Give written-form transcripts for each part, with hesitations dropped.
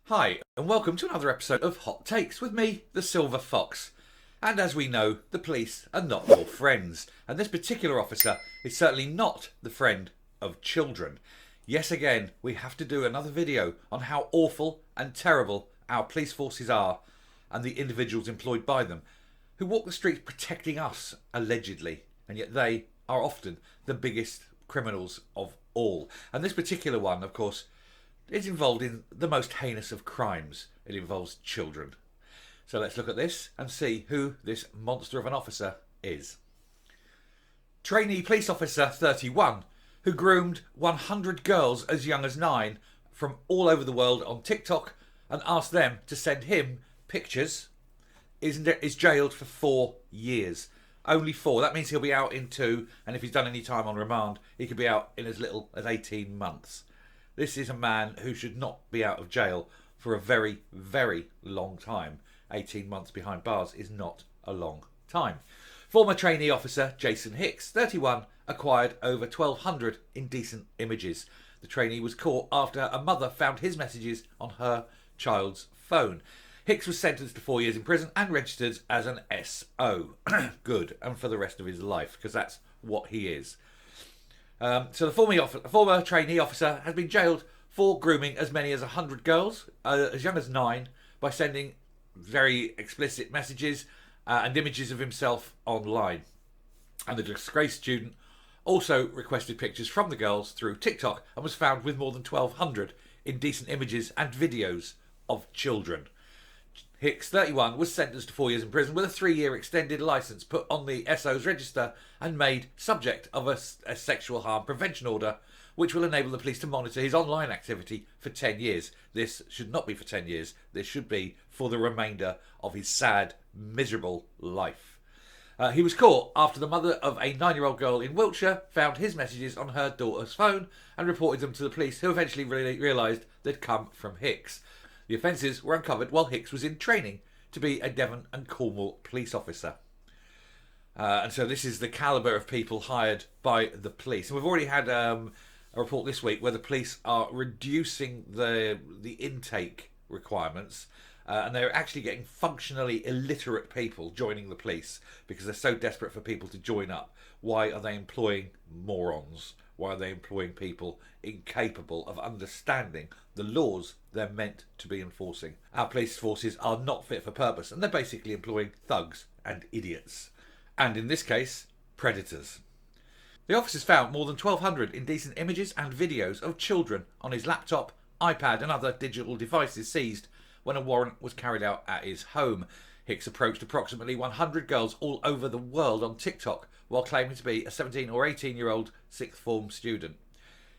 Hi, and welcome to another episode of Hot Takes with me, the Silver Fox. And as we know, the police are not your friends, and this particular officer is certainly not the friend of children. Yes, again, we have to do another video on how awful and terrible our police forces are, and the individuals employed by them, who walk the streets protecting us, allegedly, and yet they are often the biggest criminals of all. And this particular one, of course, is involved in the most heinous of crimes. It involves children. So let's look at this and see who this monster of an officer is. Trainee police officer 31, who groomed 100 girls as young as 9 from all over the world on TikTok and asked them to send him pictures, is jailed for 4 years. Only 4. That means he'll be out in 2, and if he's done any time on remand, he could be out in as little as 18 months. This is a man who should not be out of jail for a very, very long time. 18 months behind bars is not a long time. Former trainee officer Jason Hicks, 31, acquired over 1,200 indecent images. The trainee was caught after a mother found his messages on her child's phone. Hicks was sentenced to 4 years in prison and registered as an SO. Good, and for the rest of his life, because that's what he is. So the former trainee officer has been jailed for grooming as many as 100 girls, as young as 9, by sending very explicit messages and images of himself online. And the disgraced student also requested pictures from the girls through TikTok and was found with more than 1,200 indecent images and videos of children. Hicks, 31, was sentenced to 4 years in prison with a 3-year extended licence put on the SO's register and made subject of a sexual harm prevention order, which will enable the police to monitor his online activity for 10 years. This should not be for 10 years. This should be for the remainder of his sad, miserable life. He was caught after the mother of a 9-year-old girl in Wiltshire found his messages on her daughter's phone and reported them to the police, who eventually realised they'd come from Hicks. The offences were uncovered while Hicks was in training to be a Devon and Cornwall police officer. And so this is the calibre of people hired by the police. And we've already had a report this week where the police are reducing the intake requirements, and they're actually getting functionally illiterate people joining the police because they're so desperate for people to join up. Why are they employing morons? Why are they employing people incapable of understanding the laws they're meant to be enforcing? Our police forces are not fit for purpose, and they're basically employing thugs and idiots. And in this case, predators. The officers found more than 1,200 indecent images and videos of children on his laptop, iPad and other digital devices seized when a warrant was carried out at his home. Hicks approached approximately 100 girls all over the world on TikTok while claiming to be a 17 or 18-year-old sixth form student.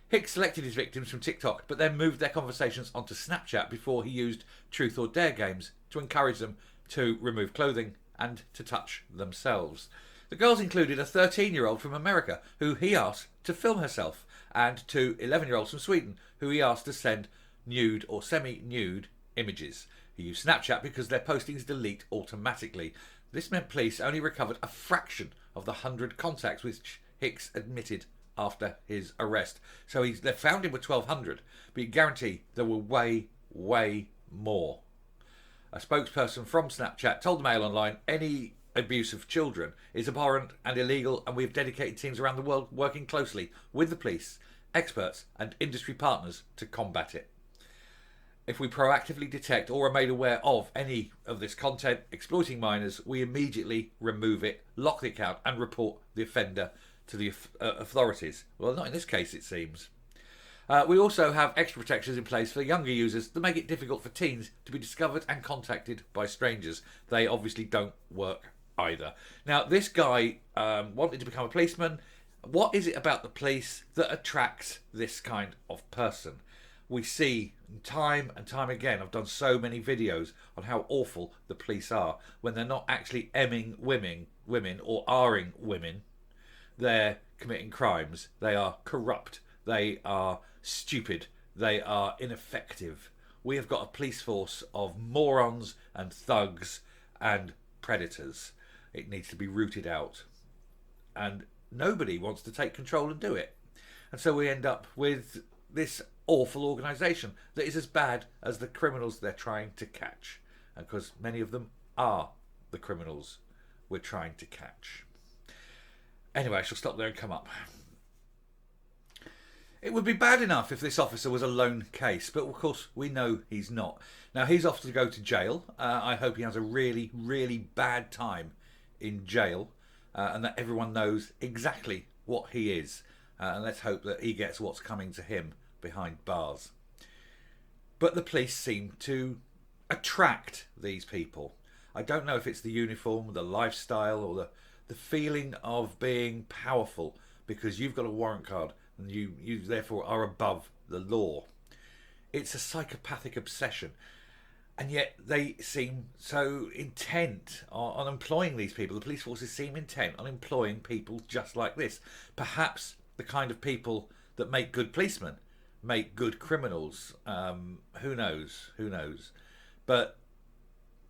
Hicks selected his victims from TikTok, but then moved their conversations onto Snapchat before he used Truth or Dare games to encourage them to remove clothing and to touch themselves. The girls included a 13-year-old from America who he asked to film herself, and 2 11-year-olds from Sweden who he asked to send nude or semi-nude images. He used Snapchat because their postings delete automatically. This meant police only recovered a fraction of the 100 contacts which Hicks admitted after his arrest. So they found him with 1,200, but you guarantee there were way, way more. A spokesperson from Snapchat told the Mail Online any abuse of children is abhorrent and illegal, and we have dedicated teams around the world working closely with the police, experts and industry partners to combat it. If we proactively detect or are made aware of any of this content exploiting minors, we immediately remove it, lock the account and report the offender to the authorities. Well, not in this case, it seems. We also have extra protections in place for younger users that make it difficult for teens to be discovered and contacted by strangers. They obviously don't work either. Now, this guy wanted to become a policeman. What is it about the police that attracts this kind of person? We see time and time again, I've done so many videos on how awful the police are when they're not actually emming women or R-ing women. They're committing crimes. They are corrupt. They are stupid. They are ineffective. We have got a police force of morons and thugs and predators. It needs to be rooted out. And nobody wants to take control and do it. And so we end up with this awful organisation that is as bad as the criminals they're trying to catch. And because many of them are the criminals we're trying to catch. Anyway, I shall stop there and come up. It would be bad enough if this officer was a lone case, but of course we know he's not. Now he's off to go to jail. I hope he has a really, really bad time in jail, and that everyone knows exactly what he is. And let's hope that he gets what's coming to him behind bars. But the police seem to attract these people. I don't know if it's the uniform, the lifestyle, or the feeling of being powerful because you've got a warrant card and you therefore are above the law. It's a psychopathic obsession. And yet they seem so intent on employing these people. The police forces seem intent on employing people just like this. Perhaps the kind of people that make good policemen make good criminals. Who knows? Who knows? But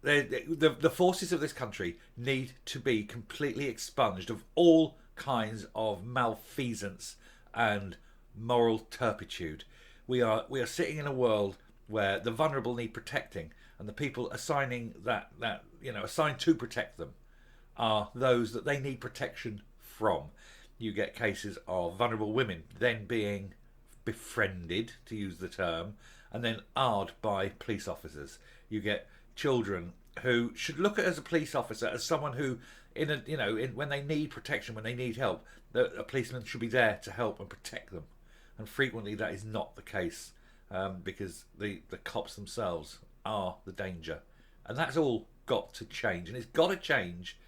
the forces of this country need to be completely expunged of all kinds of malfeasance and moral turpitude. We are sitting in a world where the vulnerable need protecting, and the people assigned to protect them are those that they need protection from. You get cases of vulnerable women then being befriended, to use the term, and then arred by police officers. You get children who should look at as a police officer as someone who, when they need protection, when they need help, a policeman should be there to help and protect them. And frequently that is not the case, because the cops themselves are the danger. And that's all got to change. And it's got to change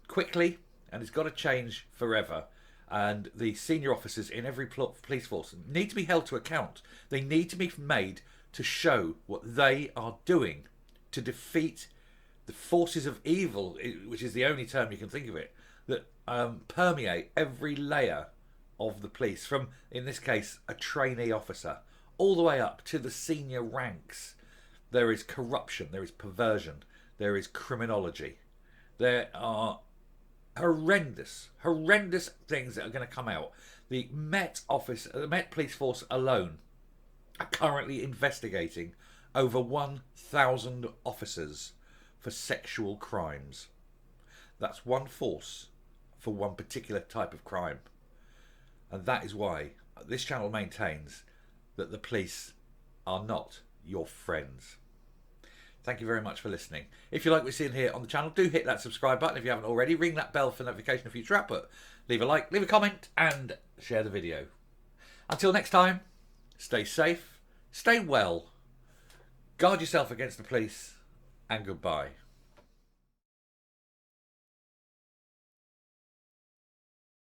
quickly, and it's got to change forever. And the senior officers in every police force need to be held to account. They need to be made to show what they are doing to defeat the forces of evil, which is the only term you can think of it, that permeate every layer of the police, from, in this case, a trainee officer, all the way up to the senior ranks. There is corruption, there is perversion, there is criminology. There are horrendous things that are going to come out. The Met Police Force alone are currently investigating over 1,000 officers for sexual crimes. That's one force for one particular type of crime. And that is why this channel maintains that the police are not your friends. Thank you very much for listening. If you like what you're seeing here on the channel, do hit that subscribe button if you haven't already. Ring that bell for notification of future output. Leave a like, leave a comment, and share the video. Until next time, stay safe, stay well, guard yourself against the police, and goodbye.